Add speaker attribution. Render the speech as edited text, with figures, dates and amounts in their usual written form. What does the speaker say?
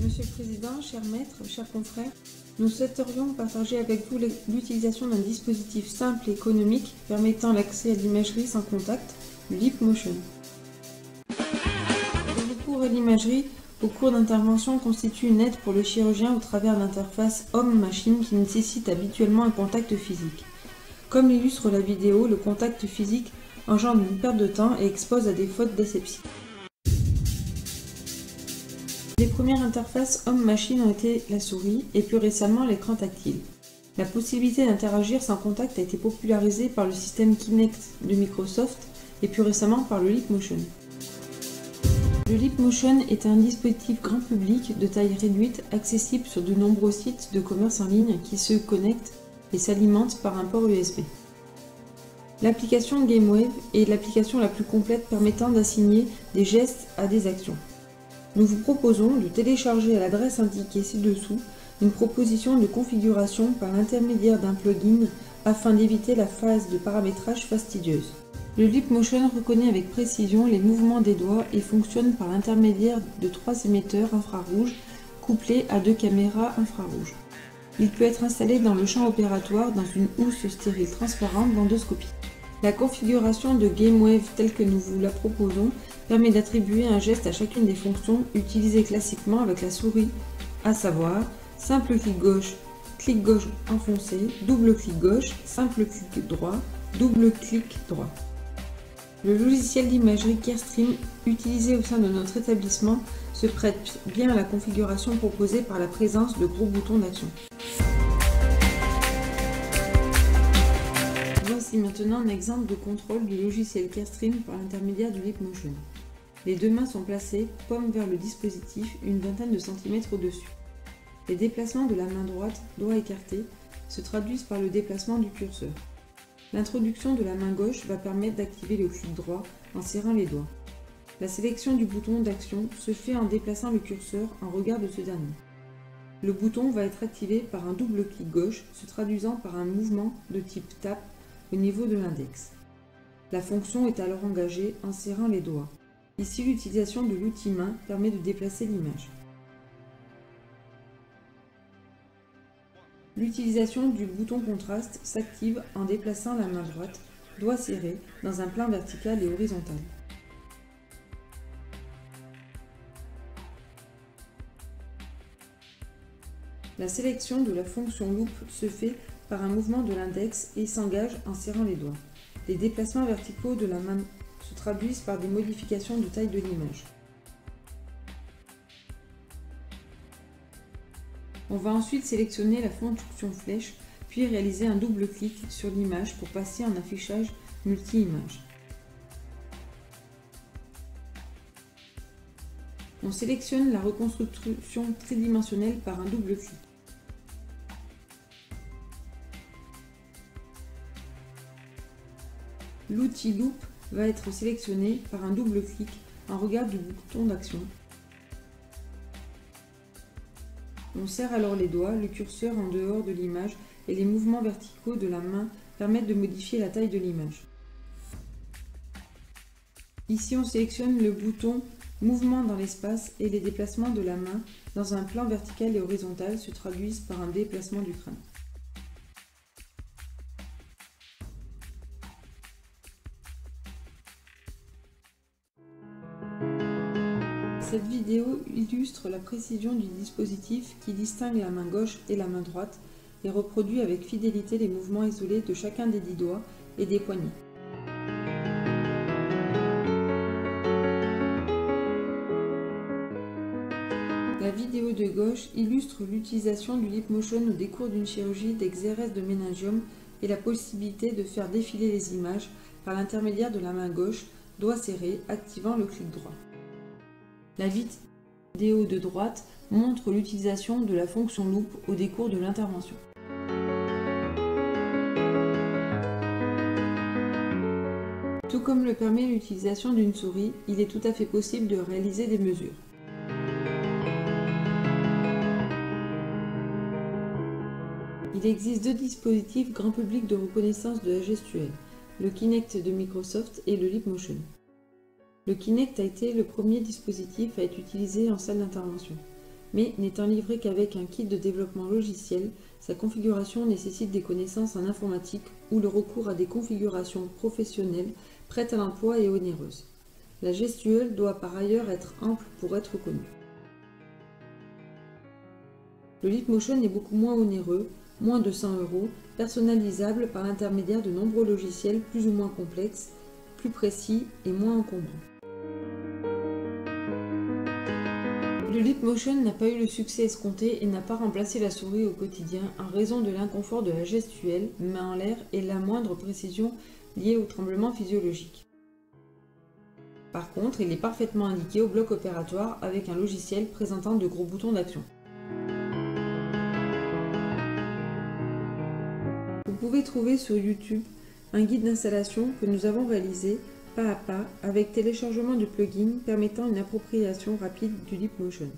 Speaker 1: Monsieur le Président, chers maîtres, chers confrères, nous souhaiterions partager avec vous l'utilisation d'un dispositif simple et économique permettant l'accès à l'imagerie sans contact, le Leapmotion. Le recours à l'imagerie au cours d'intervention constitue une aide pour le chirurgien au travers d'interfaces homme-machine qui nécessitent habituellement un contact physique. Comme l'illustre la vidéo, le contact physique engendre une perte de temps et expose à des fautes d'asepsie. Les premières interfaces homme-machine ont été la souris et plus récemment l'écran tactile. La possibilité d'interagir sans contact a été popularisée par le système Kinect de Microsoft et plus récemment par le Leapmotion. Le Leapmotion est un dispositif grand public de taille réduite accessible sur de nombreux sites de commerce en ligne qui se connectent et s'alimentent par un port USB. L'application GameWave est l'application la plus complète permettant d'assigner des gestes à des actions. Nous vous proposons de télécharger à l'adresse indiquée ci-dessous une proposition de configuration par l'intermédiaire d'un plugin afin d'éviter la phase de paramétrage fastidieuse. Le Leapmotion reconnaît avec précision les mouvements des doigts et fonctionne par l'intermédiaire de 3 émetteurs infrarouges couplés à 2 caméras infrarouges. Il peut être installé dans le champ opératoire dans une housse stérile transparente d'endoscopie. La configuration de GameWave telle que nous vous la proposons permet d'attribuer un geste à chacune des fonctions utilisées classiquement avec la souris, à savoir simple clic gauche enfoncé, double clic gauche, simple clic droit, double clic droit. Le logiciel d'imagerie Carestream utilisé au sein de notre établissement se prête bien à la configuration proposée par la présence de gros boutons d'action. Voici maintenant un exemple de contrôle du logiciel Carestream par l'intermédiaire du Leapmotion. Les deux mains sont placées, paume vers le dispositif, une vingtaine de centimètres au-dessus. Les déplacements de la main droite, doigt écarté, se traduisent par le déplacement du curseur. L'introduction de la main gauche va permettre d'activer le clic droit en serrant les doigts. La sélection du bouton d'action se fait en déplaçant le curseur en regard de ce dernier. Le bouton va être activé par un double clic gauche, se traduisant par un mouvement de type tap au niveau de l'index. La fonction est alors engagée en serrant les doigts. Ici, l'utilisation de l'outil main permet de déplacer l'image. L'utilisation du bouton contraste s'active en déplaçant la main droite, doigt serré, dans un plan vertical et horizontal. La sélection de la fonction loop se fait par un mouvement de l'index et s'engage en serrant les doigts. Les déplacements verticaux de la main se traduisent par des modifications de taille de l'image. On va ensuite sélectionner la fonction flèche, puis réaliser un double clic sur l'image pour passer en affichage multi-image. On sélectionne la reconstruction tridimensionnelle par un double clic. L'outil Loop va être sélectionné par un double clic en regard du bouton d'action. On serre alors les doigts, le curseur en dehors de l'image et les mouvements verticaux de la main permettent de modifier la taille de l'image. Ici, on sélectionne le bouton Mouvement dans l'espace et les déplacements de la main dans un plan vertical et horizontal se traduisent par un déplacement du crâne. Cette vidéo illustre la précision du dispositif qui distingue la main gauche et la main droite et reproduit avec fidélité les mouvements isolés de chacun des 10 doigts et des poignets. La vidéo de gauche illustre l'utilisation du Leapmotion au décours d'une chirurgie d'exérèse de méningium et la possibilité de faire défiler les images par l'intermédiaire de la main gauche, doigt serré, activant le clic droit. La vidéo de droite montre l'utilisation de la fonction loop au décours de l'intervention. Tout comme le permet l'utilisation d'une souris, il est tout à fait possible de réaliser des mesures. Il existe deux dispositifs grand public de reconnaissance de la gestuelle, le Kinect de Microsoft et le Leapmotion. Le Kinect a été le premier dispositif à être utilisé en salle d'intervention. mais n'étant livré qu'avec un kit de développement logiciel, sa configuration nécessite des connaissances en informatique ou le recours à des configurations professionnelles prêtes à l'emploi et onéreuses. La gestuelle doit par ailleurs être ample pour être connue. Le Leapmotion est beaucoup moins onéreux, moins de 100 €, personnalisable par l'intermédiaire de nombreux logiciels plus ou moins complexes, plus précis et moins encombrants. Le Leapmotion n'a pas eu le succès escompté et n'a pas remplacé la souris au quotidien en raison de l'inconfort de la gestuelle, main en l'air et la moindre précision liée au tremblement physiologique. Par contre, il est parfaitement indiqué au bloc opératoire avec un logiciel présentant de gros boutons d'action. Vous pouvez trouver sur YouTube un guide d'installation que nous avons réalisé pas à pas avec téléchargement du plugin permettant une appropriation rapide du Leapmotion.